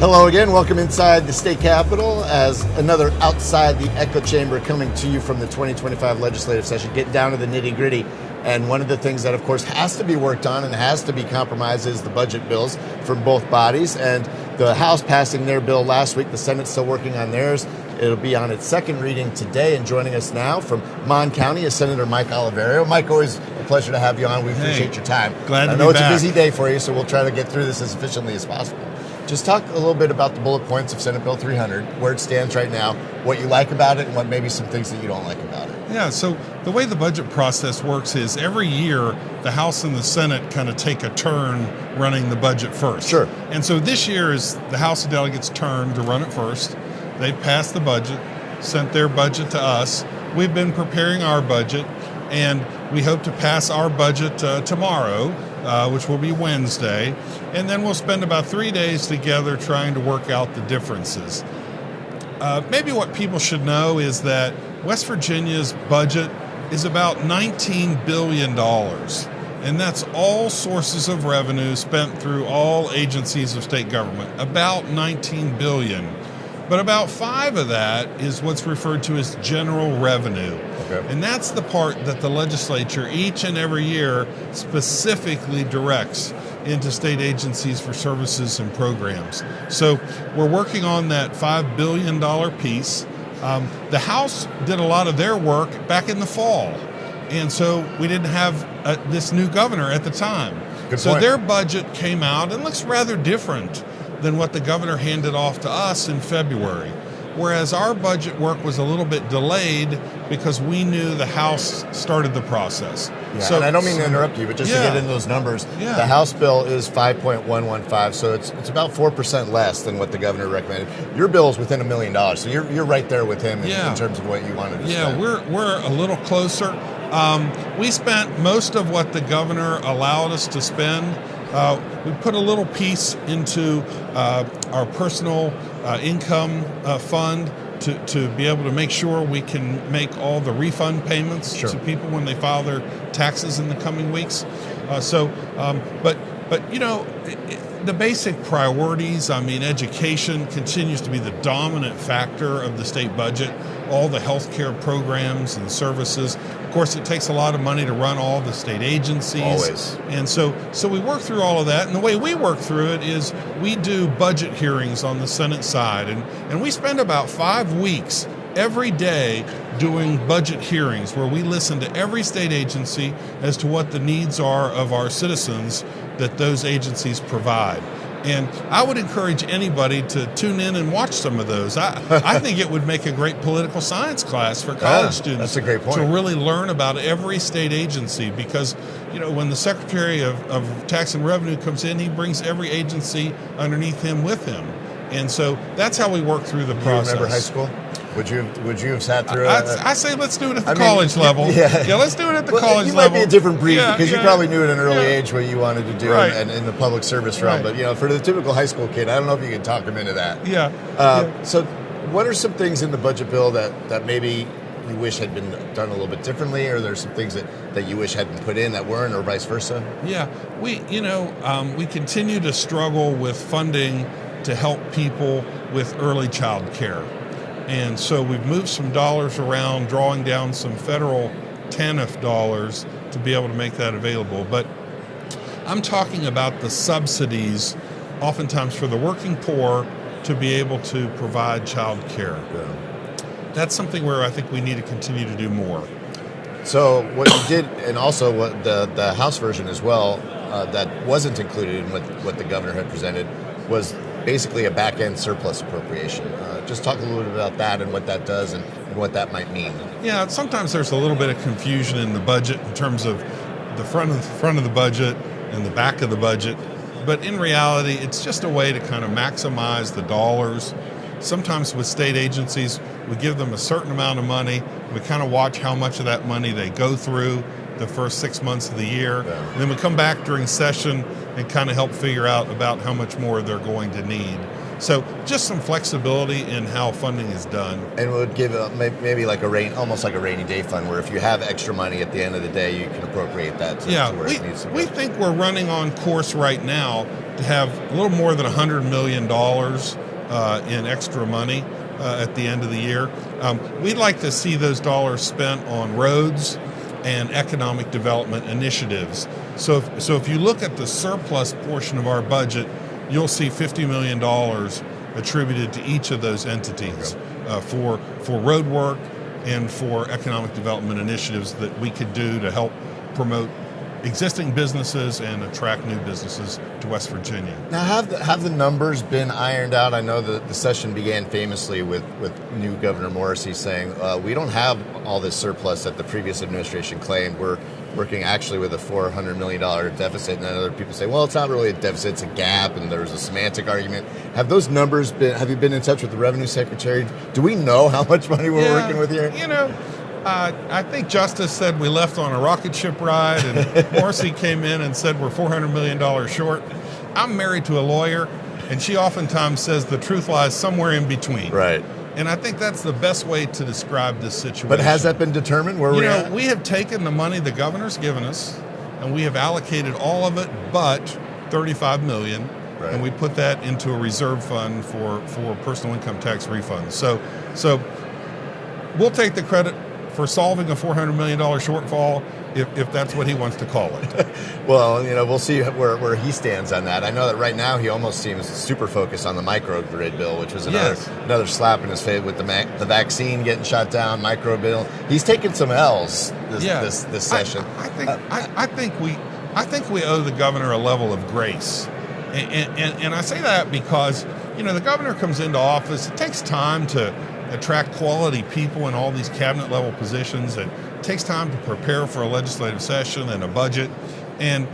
Hello again, welcome inside the state capitol as another Outside the Echo Chamber coming to you from the 2025 legislative session, getting down to the nitty gritty. And one of the things that of course has to be worked on and has to be compromised is the budget bills from both bodies. And the House passing their bill last week, the Senate's still working on theirs. It'll be on its second reading today, and joining us now from Mon County is Senator Mike Oliverio. Mike, always a pleasure to have you on. We appreciate your time. Glad to be back. I know it's a busy day for you, so we'll try to get through this as efficiently as possible. Just talk a little bit about the bullet points of Senate Bill 300, where it stands right now, what you like about it, and what maybe some things that you don't like about it. Yeah, so the way the budget process works is every year the House and the Senate kind of take a turn running the budget first. Sure. And so this year is the House of Delegates' turn to run it first. They've passed the budget, sent their budget to us. We've been preparing our budget, and we hope to pass our budget tomorrow, which will be Wednesday. And then we'll spend about 3 days together trying to work out the differences. Maybe what people should know is that West Virginia's budget is about $19 billion. And that's all sources of revenue spent through all agencies of state government, about $19 billion. But about 5 of that is what's referred to as general revenue. Okay. And that's the part that the legislature each and every year specifically directs into state agencies for services and programs. So we're working on that $5 billion piece. The House did a lot of their work back in the fall. And so we didn't have this new governor at the time. Good so point. Their budget came out and looks rather different than what the governor handed off to us in February. Whereas our budget work was a little bit delayed because we knew the House started the process. Yeah, so, and I don't mean to interrupt you, but just to get into those numbers, the House bill is 5.115, so it's about 4% less than what the governor recommended. Your bill is within $1 million, so you're right there with him in terms of what you wanted to spend. Yeah, we're a little closer. We spent most of what the governor allowed us to spend. We put a little piece into our personal income fund to be able to make sure we can make all the refund payments to people when they file their taxes in the coming weeks. But you know, the basic priorities, I mean, education continues to be the dominant factor of the state budget, all the healthcare programs and services. Of course, it takes a lot of money to run all the state agencies. Always. And so we work through all of that. And the way we work through it is we do budget hearings on the Senate side. And we spend about 5 weeks every day doing budget hearings where we listen to every state agency as to what the needs are of our citizens that those agencies provide. And I would encourage anybody to tune in and watch some of those. I think it would make a great political science class for college students. That's a great point. To really learn about every state agency, because you know, when the Secretary of Tax and Revenue comes in, he brings every agency underneath him with him. And so that's how we work through the process. You remember high school? Would you have sat through I say let's do it at the college level. Yeah, let's do it at the college level. You might be a different breed because you probably knew at an early age what you wanted to do and in the public service realm. But you know, for the typical high school kid, I don't know if you can talk them into that. So what are some things in the budget bill that maybe you wish had been done a little bit differently, or there's some things that you wish had been put in that weren't, or vice versa? Yeah, we continue to struggle with funding to help people with early child care. And so we've moved some dollars around, drawing down some federal TANF dollars to be able to make that available. But I'm talking about the subsidies, oftentimes for the working poor, to be able to provide child care. Yeah. That's something where I think we need to continue to do more. So what you did, and also what the House version as well, that wasn't included in what the governor had presented, was basically a back-end surplus appropriation. Just talk a little bit about that and what that does and what that might mean. Yeah, sometimes there's a little bit of confusion in the budget in terms of the front of the budget and the back of the budget. But in reality, it's just a way to kind of maximize the dollars. Sometimes with state agencies, we give them a certain amount of money. We kind of watch how much of that money they go through the first 6 months of the year. Yeah. And then we come back during session and kind of help figure out about how much more they're going to need. So just some flexibility in how funding is done. And would give maybe like almost like a rainy day fund, where if you have extra money at the end of the day, you can appropriate that to where it needs to go. We think we're running on course right now to have a little more than $100 million in extra money at the end of the year. We'd like to see those dollars spent on roads and economic development initiatives. So if you look at the surplus portion of our budget, you'll see $50 million attributed to each of those entities for road work and for economic development initiatives that we could do to help promote existing businesses and attract new businesses to West Virginia. Now, have the numbers been ironed out? I know that the session began famously with new Governor Morrissey saying, we don't have all this surplus that the previous administration claimed. We're working actually with a $400 million deficit. And then other people say, well, it's not really a deficit, it's a gap, and there's a semantic argument. Have those numbers have you been in touch with the Revenue Secretary? Do we know how much money we're working with here? I think Justice said we left on a rocket ship ride, and Morrissey came in and said we're $400 million short. I'm married to a lawyer, and she oftentimes says the truth lies somewhere in between. Right. And I think that's the best way to describe this situation. But has that been determined where we're at? We have taken the money the governor's given us, and we have allocated all of it but $35 million, right. And we put that into a reserve fund for personal income tax refunds. So we'll take the credit for solving a $400 million shortfall, if that's what he wants to call it. Well, we'll see where he stands on that. I know that right now he almost seems super focused on the microgrid bill, which was another slap in his face with the vaccine getting shot down, micro bill. He's taken some L's this session. I think we owe the governor a level of grace, and I say that because the governor comes into office. It takes time to attract quality people in all these cabinet level positions. It takes time to prepare for a legislative session and a budget. And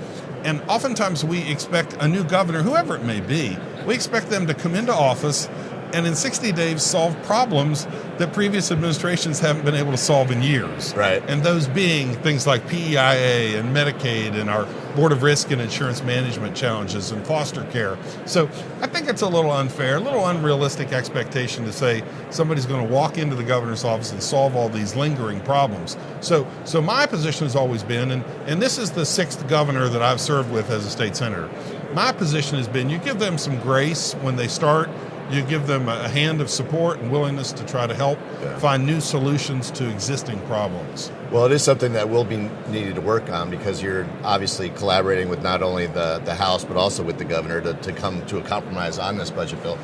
oftentimes we expect a new governor, whoever it may be, we expect them to come into office and in 60 days solve problems that previous administrations haven't been able to solve in years. Right. And those being things like PEIA and Medicaid and our Board of Risk and Insurance Management challenges and foster care. So I think it's a little unfair, a little unrealistic expectation to say somebody's going to walk into the governor's office and solve all these lingering problems. So my position has always been, and this is the sixth governor that I've served with as a state senator, my position has been you give them some grace when they start. You give them a hand of support and willingness to try to help find new solutions to existing problems. Well, it is something that will be needed to work on because you're obviously collaborating with not only the House but also with the governor to come to a compromise on this budget bill.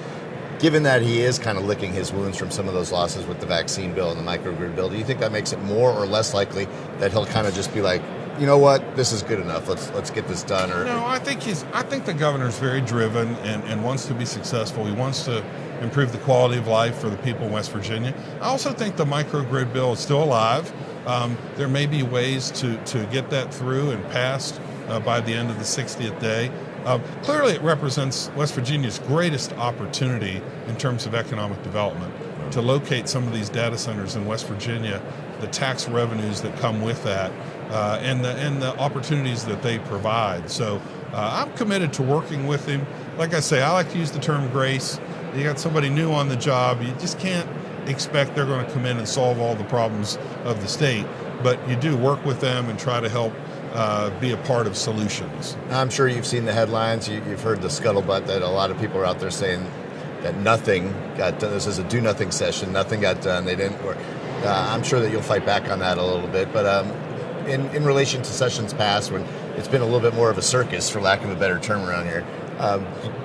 Given that he is kind of licking his wounds from some of those losses with the vaccine bill and the microgrid bill, do you think that makes it more or less likely that he'll kind of just be like, you know what, this is good enough, let's get this done? Or no, I think the governor's very driven and wants to be successful. He wants to improve the quality of life for the people in West Virginia. I also think the microgrid bill is still alive. There may be ways to get that through and passed by the end of the 60th day. Clearly it represents West Virginia's greatest opportunity in terms of economic development, to locate some of these data centers in West Virginia, the tax revenues that come with that, and the opportunities that they provide. So I'm committed to working with him. Like I say, I like to use the term grace. You got somebody new on the job, you just can't expect they're going to come in and solve all the problems of the state, but you do work with them and try to help be a part of solutions. I'm sure you've seen the headlines, you've heard the scuttlebutt that a lot of people are out there saying that nothing got done. This is a do-nothing session, nothing got done, they didn't work. I'm sure that you'll fight back on that a little bit, but in relation to sessions past, when it's been a little bit more of a circus, for lack of a better term around here,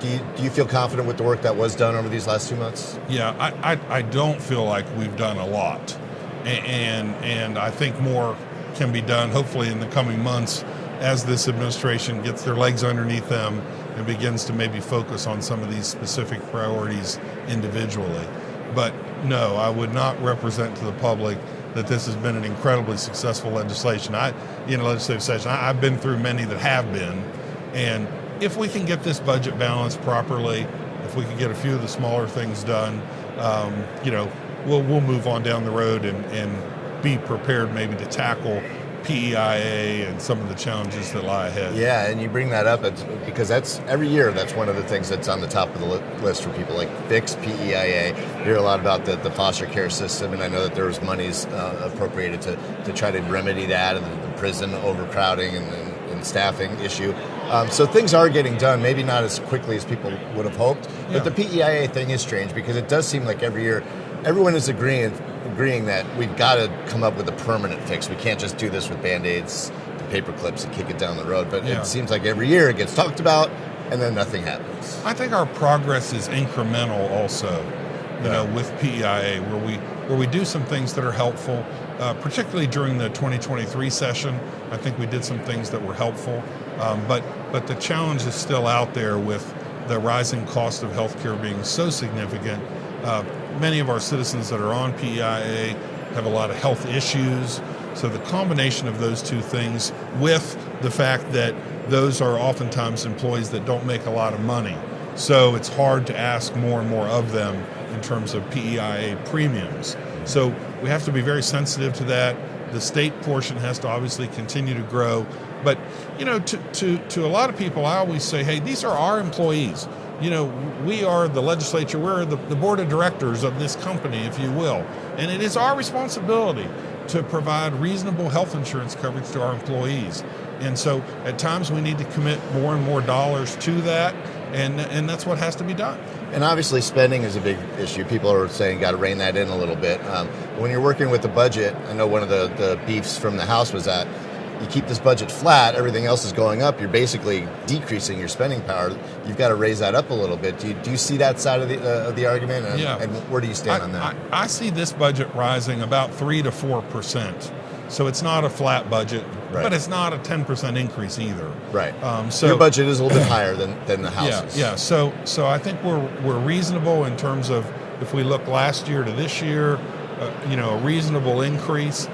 do you feel confident with the work that was done over these last 2 months? Yeah, I don't feel like we've done a lot, and I think more can be done hopefully in the coming months as this administration gets their legs underneath them and begins to maybe focus on some of these specific priorities individually. But no, I would not represent to the public that this has been an incredibly successful legislative session. I've been through many that have been, and if we can get this budget balanced properly, if we can get a few of the smaller things done, we'll move on down the road and be prepared maybe to tackle PEIA and some of the challenges that lie ahead. Yeah, and you bring that up because that's every year. That's one of the things that's on the top of the list for people, like fix PEIA. You hear a lot about the foster care system, and I know that there was monies appropriated to try to remedy that, and the prison overcrowding and staffing issue. So things are getting done, maybe not as quickly as people would have hoped. Yeah. But the PEIA thing is strange because it does seem like every year everyone is agreeing that we've got to come up with a permanent fix. We can't just do this with Band-Aids, paper clips, and kick it down the road. But it seems like every year it gets talked about, and then nothing happens. I think our progress is incremental also, you know, with PEIA, where we do some things that are helpful, particularly during the 2023 session. I think we did some things that were helpful, but the challenge is still out there with the rising cost of healthcare being so significant. Many of our citizens that are on PEIA have a lot of health issues. So the combination of those two things with the fact that those are oftentimes employees that don't make a lot of money. So it's hard to ask more and more of them in terms of PEIA premiums. So we have to be very sensitive to that. The state portion has to obviously continue to grow. But, you know, to a lot of people, I always say, hey, these are our employees. You know, we are the legislature, we're the board of directors of this company, if you will. And it is our responsibility to provide reasonable health insurance coverage to our employees. And so at times we need to commit more and more dollars to that, and that's what has to be done. And obviously spending is a big issue. People are saying got to rein that in a little bit. When you're working with the budget, I know one of the beefs from the House was that you keep this budget flat, everything else is going up, you're basically decreasing your spending power. You've got to raise that up a little bit. Do you see that side of the argument? And, yeah. And where do you stand on that? I see this budget rising about 3 to 4%. So it's not a flat budget, but it's not a 10% increase either. Right. So your budget is a little bit higher than the House's. Yeah. So I think we're reasonable in terms of if we look last year to this year, you know, a reasonable increase.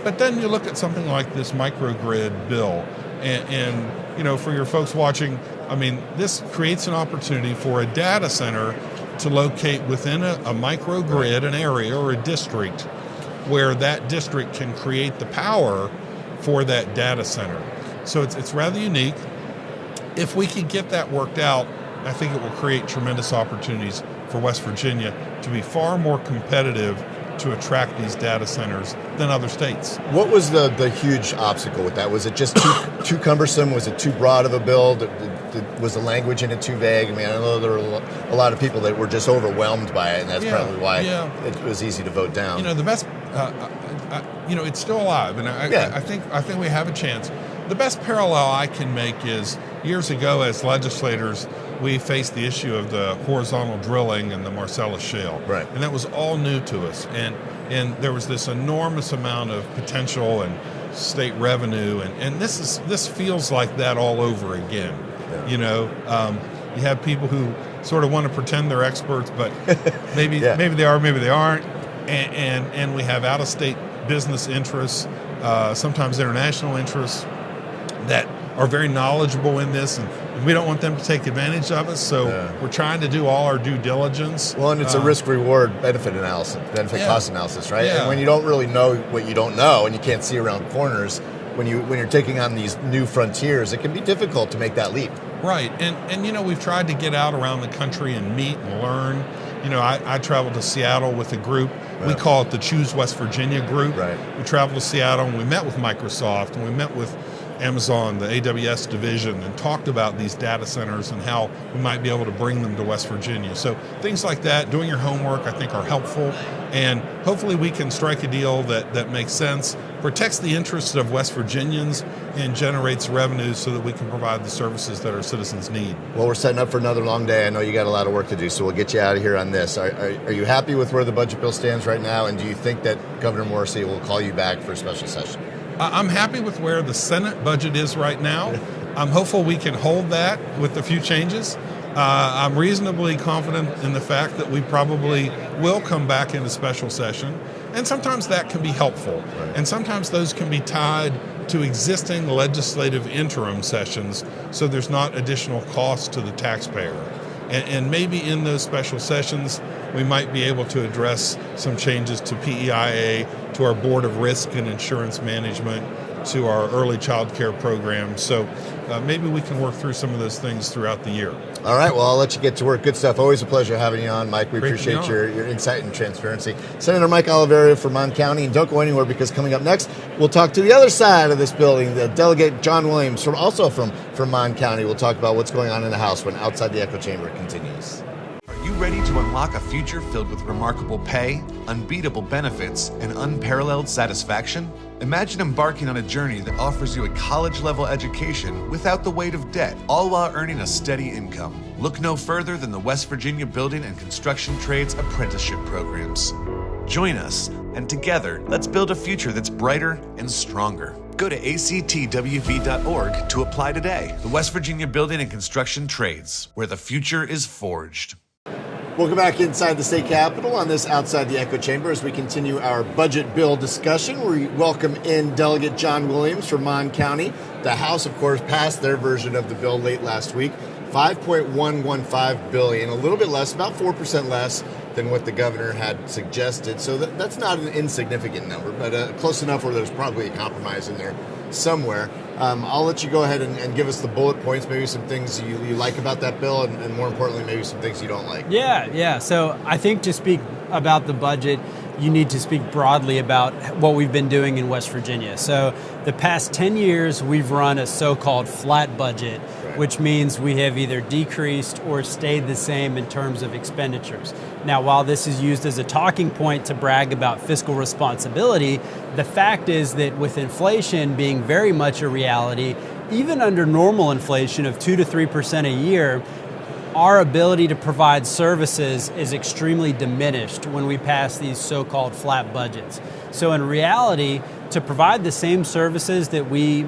But then you look at something like this microgrid bill, and you know, for your folks watching, I mean, this creates an opportunity for a data center to locate within a microgrid, an area or a district, where that district can create the power for that data center. So it's rather unique. If we can get that worked out, I think it will create tremendous opportunities for West Virginia to be far more competitive to attract these data centers than other states. What was the huge obstacle with that? Was it just too cumbersome? Was it too broad of a bill? Was the language in it too vague? I mean, I know there were a lot of people that were just overwhelmed by it, and that's probably why it was easy to vote down. You know, the best, you know, it's still alive, and I think we have a chance. The best parallel I can make is years ago as legislators, we faced the issue of the horizontal drilling in the Marcellus Shale. Right. And that was all new to us. And there was this enormous amount of potential and state revenue. And this feels like that all over again. Yeah. You know, you have people who sort of want to pretend they're experts, but maybe they are, maybe they aren't. And we have out-of-state business interests, sometimes international interests that are very knowledgeable in this, and we don't want them to take advantage of us, so we're trying to do all our due diligence. Well, and it's a risk-reward benefit cost analysis, right? Yeah. And when you don't really know what you don't know, and you can't see around corners, when you're taking on these new frontiers, it can be difficult to make that leap. Right, and you know, we've tried to get out around the country and meet and learn. You know, I traveled to Seattle with a group. Yeah. We call it the Choose West Virginia group. Right. We traveled to Seattle and we met with Microsoft and we met with Amazon, the AWS division, and talked about these data centers and how we might be able to bring them to West Virginia. So things like that, doing your homework, I think are helpful, and hopefully we can strike a deal that makes sense, protects the interests of West Virginians, and generates revenues so that we can provide the services that our citizens need. Well, we're setting up for another long day. I know you got a lot of work to do, so we'll get you out of here on this. Are you happy with where the budget bill stands right now, and do you think that Governor Morrissey will call you back for a special session? I'm happy with where the Senate budget is right now. I'm hopeful we can hold that with a few changes. I'm reasonably confident in the fact that we probably will come back in a special session, and sometimes that can be helpful. Right. And sometimes those can be tied to existing legislative interim sessions, so there's not additional cost to the taxpayer. And maybe in those special sessions, we might be able to address some changes to PEIA, to our Board of Risk and Insurance Management, to our early child care program. So maybe we can work through some of those things throughout the year. All right, well, I'll let you get to work. Good stuff. Always a pleasure having you on, Mike. We Great appreciate your insight and transparency. Senator Mike Oliverio from Mon County. And don't go anywhere, because coming up next, we'll talk to the other side of this building, the delegate John Williams, also from Mon County. We'll talk about what's going on in the House when Outside the Echo Chamber continues. Are you ready to unlock a future filled with remarkable pay, unbeatable benefits, and unparalleled satisfaction? Imagine embarking on a journey that offers you a college-level education without the weight of debt, all while earning a steady income. Look no further than the West Virginia Building and Construction Trades Apprenticeship Programs. Join us, and together, let's build a future that's brighter and stronger. Go to actwv.org to apply today. The West Virginia Building and Construction Trades, where the future is forged. Welcome back inside the state capitol on this Outside the Echo Chamber as we continue our budget bill discussion. We welcome in Delegate John Williams from Mon County. The House, of course, passed their version of the bill late last week. $5.115 billion, a little bit less, about 4% less than what the governor had suggested. So that's not an insignificant number, but close enough where there's probably a compromise in there somewhere. I'll let you go ahead and give us the bullet points, maybe some things you like about that bill, and more importantly, maybe some things you don't like. Yeah. So I think to speak about the budget, you need to speak broadly about what we've been doing in West Virginia. So the past 10 years, we've run a so-called flat budget, which means we have either decreased or stayed the same in terms of expenditures. Now, while this is used as a talking point to brag about fiscal responsibility, the fact is that with inflation being very much a reality, even under normal inflation of 2 to 3% a year, our ability to provide services is extremely diminished when we pass these so-called flat budgets. So in reality, to provide the same services that we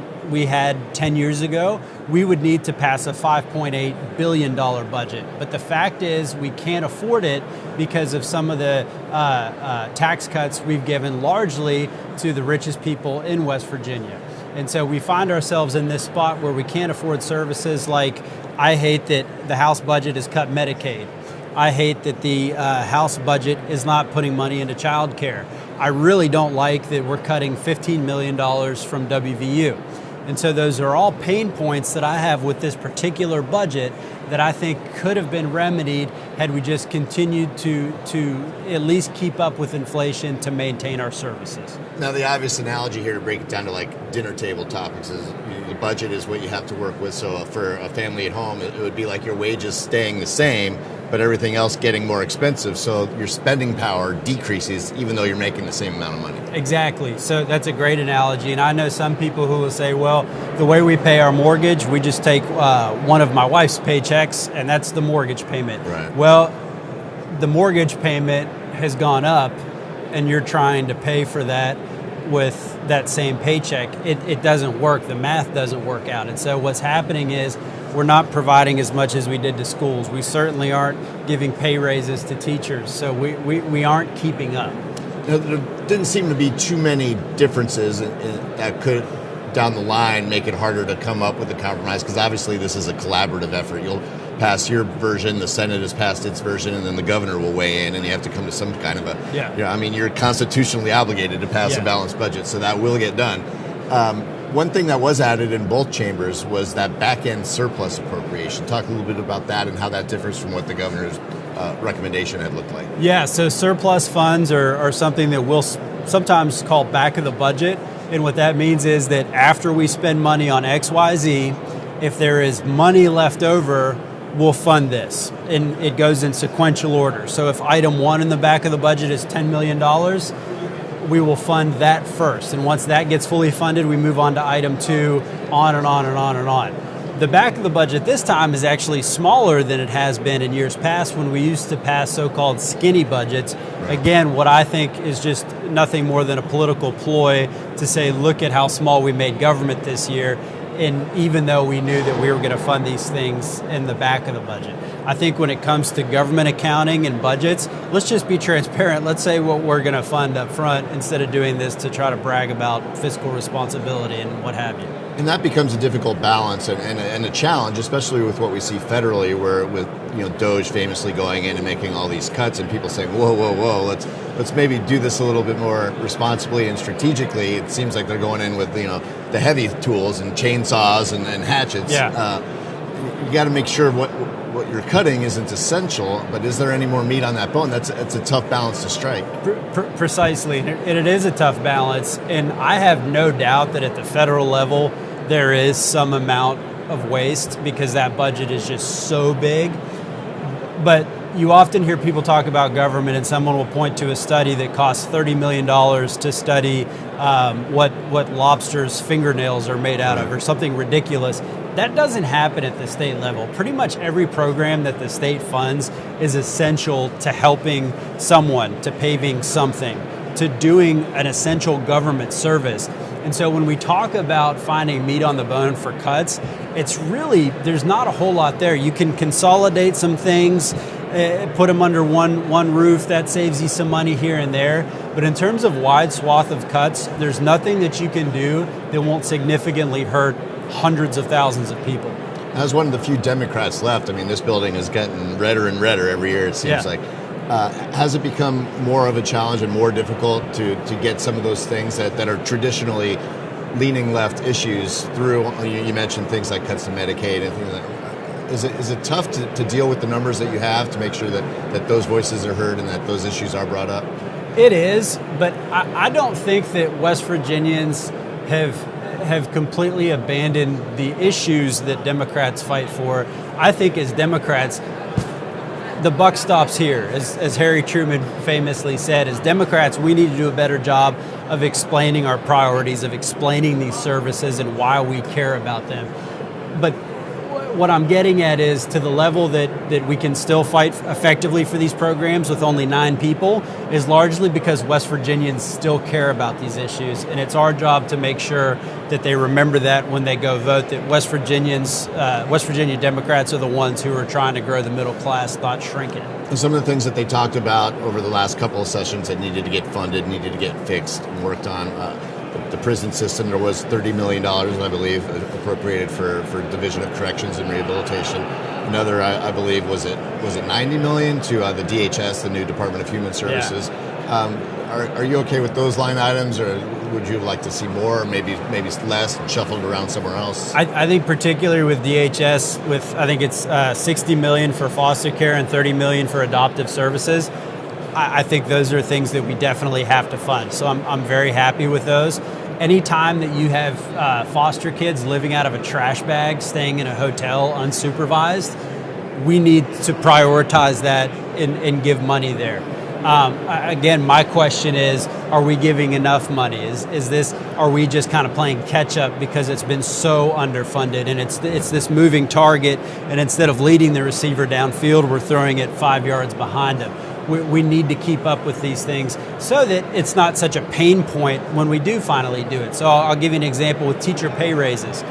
had 10 years ago, we would need to pass a $5.8 billion budget. But the fact is we can't afford it because of some of the tax cuts we've given largely to the richest people in West Virginia. And so we find ourselves in this spot where we can't afford services like, I hate that the House budget has cut Medicaid. I hate that the House budget is not putting money into child care. I really don't like that we're cutting $15 million from WVU. And so those are all pain points that I have with this particular budget that I think could have been remedied had we just continued to at least keep up with inflation to maintain our services. Now, the obvious analogy here to break it down to like dinner table topics is the budget is what you have to work with. So for a family at home, it would be like your wages staying the same, but everything else getting more expensive. So your spending power decreases even though you're making the same amount of money. Exactly. So that's a great analogy. And I know some people who will say, well, the way we pay our mortgage, we just take one of my wife's paychecks and that's the mortgage payment. Right. Well, the mortgage payment has gone up and you're trying to pay for that with that same paycheck. It doesn't work. The math doesn't work out. And so what's happening is we're not providing as much as we did to schools. We certainly aren't giving pay raises to teachers. So we aren't keeping up. Now, there didn't seem to be too many differences that could, down the line, make it harder to come up with a compromise, because obviously this is a collaborative effort. You'll pass your version, the Senate has passed its version, and then the governor will weigh in, and you have to come to some kind of you're constitutionally obligated to pass a balanced budget, so that will get done. One thing that was added in both chambers was that back-end surplus appropriation. Talk a little bit about that and how that differs from what the governor's recommendation had looked like. Yeah, so surplus funds are something that we'll sometimes call back of the budget. And what that means is that after we spend money on XYZ, if there is money left over, we'll fund this. And it goes in sequential order. So if item 1 in the back of the budget is $10 million, we will fund that first. And once that gets fully funded, we move on to item 2, on and on and on and on. The back of the budget this time is actually smaller than it has been in years past when we used to pass so-called skinny budgets. Again, what I think is just nothing more than a political ploy to say, look at how small we made government this year. and even though we knew that we were going to fund these things in the back of the budget. I think when it comes to government accounting and budgets, let's just be transparent. Let's say what we're going to fund up front instead of doing this to try to brag about fiscal responsibility and what have you. And that becomes a difficult balance and a challenge, especially with what we see federally, where with DOGE famously going in and making all these cuts, and people saying, whoa, let's maybe do this a little bit more responsibly and strategically. It seems like they're going in with the heavy tools and chainsaws and hatchets. Yeah. You got to make sure what you're cutting isn't essential, but is there any more meat on that bone? That's a tough balance to strike. Precisely, and it is a tough balance, and I have no doubt that at the federal level there is some amount of waste because that budget is just so big. But you often hear people talk about government, and someone will point to a study that costs $30 million to study what lobsters' fingernails are made out of, or something ridiculous. That doesn't happen at the state level. Pretty much every program that the state funds is essential to helping someone, to paving something, to doing an essential government service. And so when we talk about finding meat on the bone for cuts, it's really, there's not a whole lot there. You can consolidate some things, put them under one roof, that saves you some money here and there. But in terms of wide swath of cuts, there's nothing that you can do that won't significantly hurt hundreds of thousands of people. As one of the few Democrats left, I mean, this building is getting redder and redder every year, it seems like. Has it become more of a challenge and more difficult to get some of those things that are traditionally leaning left issues through? You mentioned things like cuts to Medicaid and things like that. Is it tough to deal with the numbers that you have to make sure that those voices are heard and that those issues are brought up? It is, but I don't think that West Virginians have completely abandoned the issues that Democrats fight for. I think as Democrats, the buck stops here. As Harry Truman famously said, as Democrats, we need to do a better job of explaining our priorities, of explaining these services and why we care about them. But what I'm getting at is to the level that we can still fight effectively for these programs with only 9 people is largely because West Virginians still care about these issues. And it's our job to make sure that they remember that when they go vote, that West Virginia Democrats are the ones who are trying to grow the middle class, not shrink it. And some of the things that they talked about over the last couple of sessions that needed to get funded, needed to get fixed and worked on, the prison system, there was $30 million, I believe, appropriated for Division of Corrections and Rehabilitation. Another, I believe, was it $90 million to the DHS, the new Department of Human Services. Yeah. Are you okay with those line items, or would you like to see more, or maybe less and shuffled around somewhere else? I think particularly with DHS, I think it's $60 million for foster care and $30 million for adoptive services. I think those are things that we definitely have to fund. So I'm very happy with those. Anytime that you have foster kids living out of a trash bag, staying in a hotel unsupervised, we need to prioritize that and give money there. Again, my question is, are we giving enough money? Are we just kind of playing catch up because it's been so underfunded, and it's this moving target, and instead of leading the receiver downfield, we're throwing it 5 yards behind him. We need to keep up with these things so that it's not such a pain point when we do finally do it. So I'll give you an example with teacher pay raises.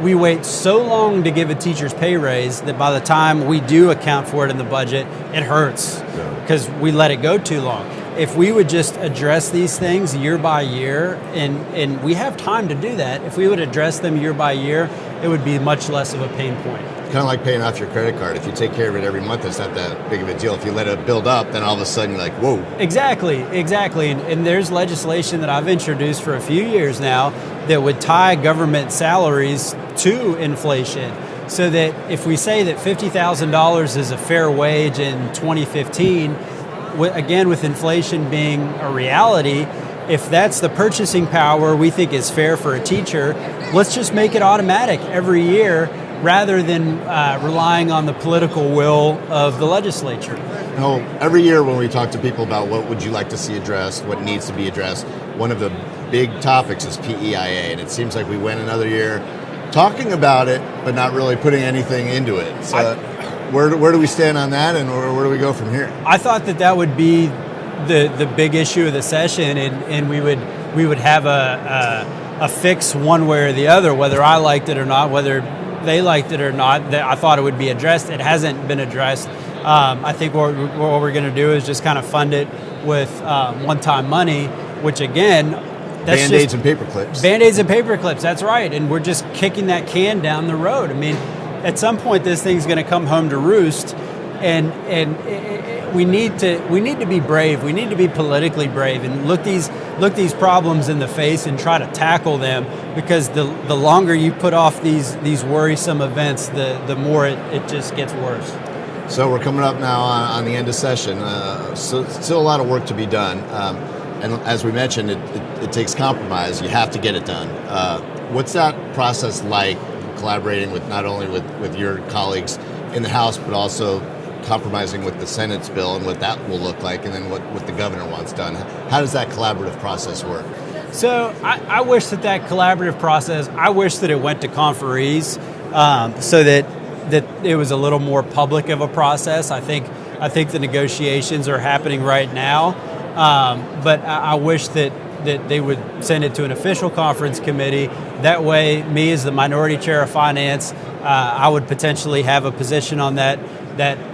We wait so long to give a teacher's pay raise that by the time we do account for it in the budget, it hurts because we let it go too long. If we would just address these things year by year, and we have time to do that, if we would address them year by year, it would be much less of a pain point. Kind of like paying off your credit card. If you take care of it every month, it's not that big of a deal. If you let it build up, then all of a sudden you're like, whoa. Exactly. And there's legislation that I've introduced for a few years now that would tie government salaries to inflation. So that if we say that $50,000 is a fair wage in 2015, again, with inflation being a reality, if that's the purchasing power we think is fair for a teacher, let's just make it automatic every year rather than relying on the political will of the legislature. Every year when we talk to people about what would you like to see addressed, what needs to be addressed, one of the big topics is PEIA, and it seems like we went another year talking about it, but not really putting anything into it. So where do we stand on that, and where do we go from here? I thought that would be the big issue of the session, and we would have a fix one way or the other, whether I liked it or not, whether they liked it or not. That I thought it would be addressed. It hasn't been addressed. I think what we're going to do is just kind of fund it with one-time money, which again, that's Band-Aids and paper clips. Band-Aids and paper clips, that's right. And we're just kicking that can down the road. I mean, at some point this thing's going to come home to roost, and we need to be brave. We need to be politically brave and look these problems in the face and try to tackle them, because the longer you put off these worrisome events, the more it just gets worse. So we're coming up now on the end of session. So still a lot of work to be done. And as we mentioned, it takes compromise. You have to get it done. What's that process like, collaborating with not only with your colleagues in the House, but also compromising with the Senate's bill and what that will look like, and then what the governor wants done? How does that collaborative process work? So I wish that collaborative process, I wish that it went to conferees, so that it was a little more public of a process. I think the negotiations are happening right now. But I wish that they would send it to an official conference committee. That way, me as the minority chair of finance, I would potentially have a position on that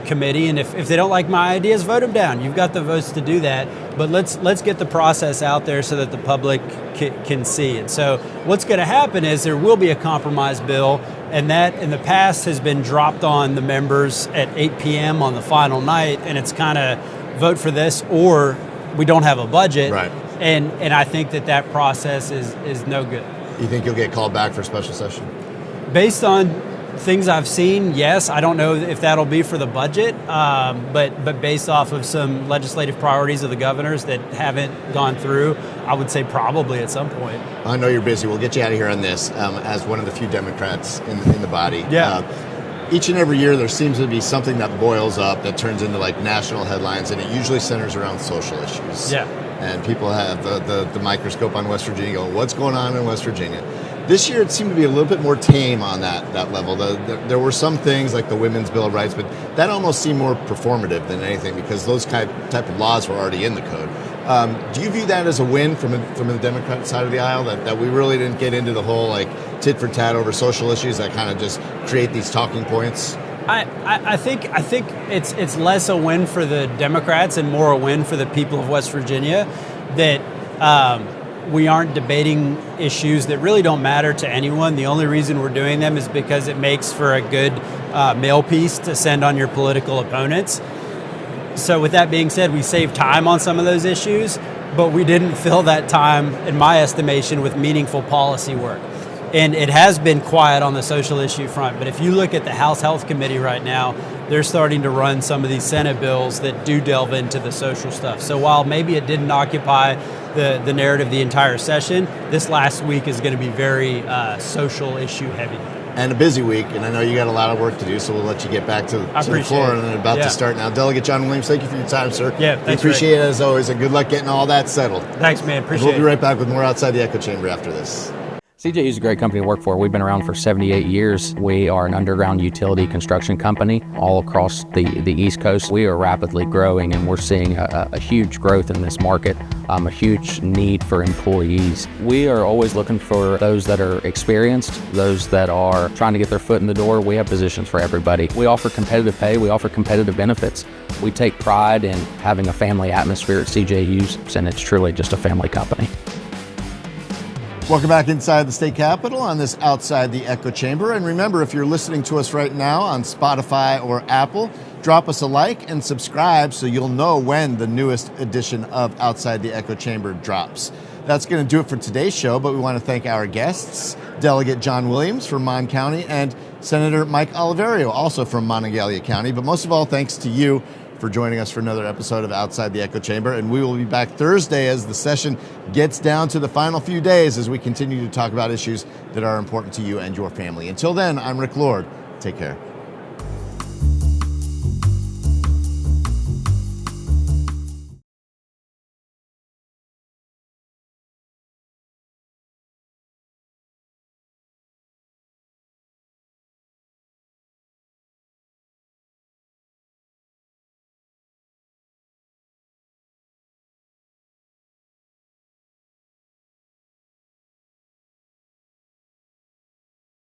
committee. And if they don't like my ideas, vote them down. You've got the votes to do that. But let's get the process out there so that the public can see it. So what's going to happen is there will be a compromise bill, and that in the past has been dropped on the members at 8 p.m. on the final night, and it's kind of vote for this or we don't have a budget. Right. And I think that process is no good. You think you'll get called back for special session? Based on things I've seen, yes. I don't know if that'll be for the budget, but based off of some legislative priorities of the governors that haven't gone through, I would say probably at some point. I know you're busy. We'll get you out of here on this as one of the few Democrats in the body. Yeah. Each and every year there seems to be something that boils up that turns into like national headlines, and it usually centers around social issues. Yeah. And people have the microscope on West Virginia going, what's going on in West Virginia? This year it seemed to be a little bit more tame on that level. There were some things like the Women's Bill of Rights, but that almost seemed more performative than anything, because those type of laws were already in the code. Do you view that as a win from the Democrat side of the aisle, that we really didn't get into the whole like tit for tat over social issues that kind of just create these talking points? I think it's less a win for the Democrats and more a win for the people of West Virginia, that we aren't debating issues that really don't matter to anyone. The only reason we're doing them is because it makes for a good mail piece to send on your political opponents. So with that being said, we saved time on some of those issues, but we didn't fill that time, in my estimation, with meaningful policy work. And it has been quiet on the social issue front. But if you look at the House Health Committee right now, they're starting to run some of these Senate bills that do delve into the social stuff. So while maybe it didn't occupy the narrative the entire session, this last week is going to be very social issue heavy. And a busy week, and I know you got a lot of work to do, so we'll let you get back to the floor, and then about to start now. Delegate John Williams, thank you for your time, sir. Yeah, thanks, we appreciate it as always, and good luck getting all that settled. Thanks, man. Appreciate it. We'll be right back with more Outside the Echo Chamber after this. CJU is a great company to work for. We've been around for 78 years. We are an underground utility construction company all across the East Coast. We are rapidly growing, and we're seeing a huge growth in this market, a huge need for employees. We are always looking for those that are experienced, those that are trying to get their foot in the door. We have positions for everybody. We offer competitive pay. We offer competitive benefits. We take pride in having a family atmosphere at CJU's, and it's truly just a family company. Welcome back inside the state capitol on this Outside the Echo Chamber. And remember, if you're listening to us right now on Spotify or Apple, drop us a like and subscribe so you'll know when the newest edition of Outside the Echo Chamber drops. That's going to do it for today's show, but we want to thank our guests, Delegate John Williams from Mon County and Senator Mike Oliverio, also from Monongalia County. But most of all, thanks to you for joining us for another episode of Outside the Echo Chamber. And we will be back Thursday as the session gets down to the final few days as we continue to talk about issues that are important to you and your family. Until then, I'm Rick Lord. Take care.